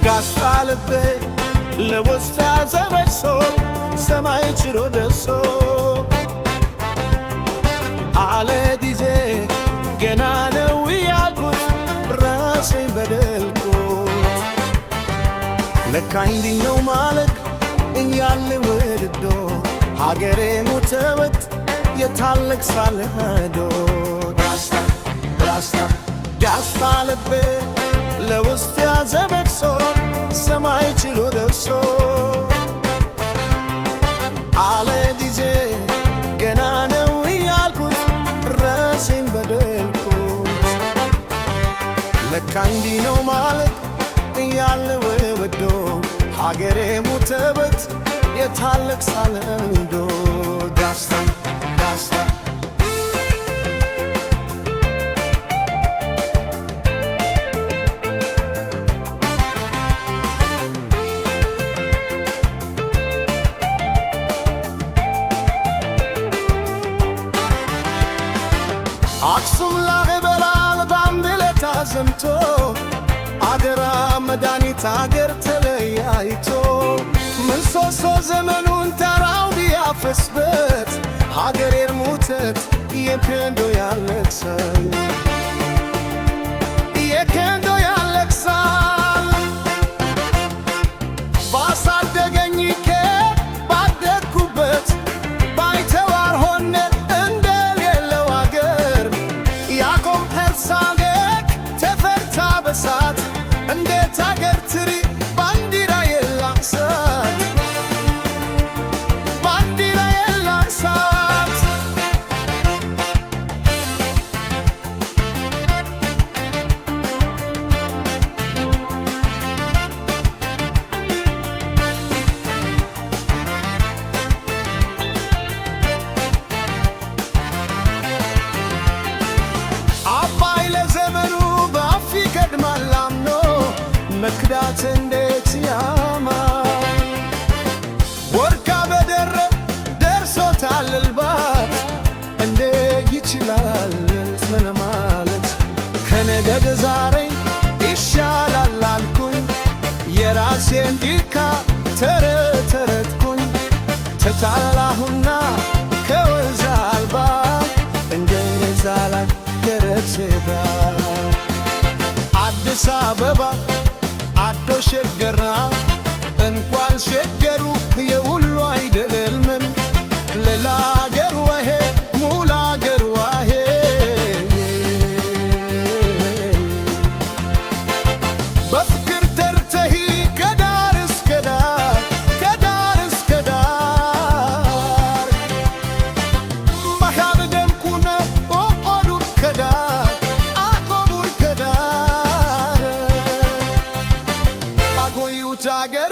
ጋስታልቤ ለውስጥ ያዘበሶ ሰማይ ችሎ ደርሶ አለ ጊዜ ገና ነው ያልኩት ራሴን በደልኩት። ለካ እንዲህ ነው ማለት እያለ ወድዶ ሀገሬ ሞተበት የታለቅ ሳለዶ ዳስታ ልቤ ለውስጥ ያዘበሶ ሰማይ ችሎ ደርሶ አለ ጊዜ ገና ነው ያልኩት ራሴን በደልኩት። ለካ እንዲህ ነው ማለት እያለ ወዶ ሀገሬ ሞተበት የታለቅ ሳለዶ ዳስታ አክሱም ላሊበላን በአንድ ዕለት አዘምቶ አገራ መድኃኒት አገር ተለያይቶ ምሰሶ ዘመኑን ተራው ቢያፈስበት ሀገሬን ሞተት የከንዶ ያለቅሳል የከንዶ ያለቅሳል። ባሳደገኝ ባደግኩበት ባይተዋር ሆነ እንደሌለው አገር ያቆም ፐርሳኔክ ተፈርታ በሳት እንዴት አገር ትሪ ባንዲራ የላክሳት ባንዲራ የላክሳት። አባይ ለዘመኑ በአፍ ይቀድማል አምኖ መክዳት እንዴት ያማል። ወርቃ በደረብ ደርሶታል እልባት እንዴ ይችላል ምን ማለት። ከነገድ ዛሬ ይሻላል አልኩኝ የራሴን ዲካ ተረተረትኩኝ ተታላሁና ከወንዝ አልባ እንደዛ ላይ ደረሴባ አዲስ አበባ አዶ ሸገራ እንኳን ሸገሩ የሁሉ አይደልምን ሌላ አገር ዋሄ ሙላ አገር ዋሄ በፍቅር ተርተሂ ከዳር እስከ ዳር ከዳር እስከ ዳር መሃል ደምኩነ ኦቆዱር ከዳር አቆቡር ከዳር አቆዩት አገር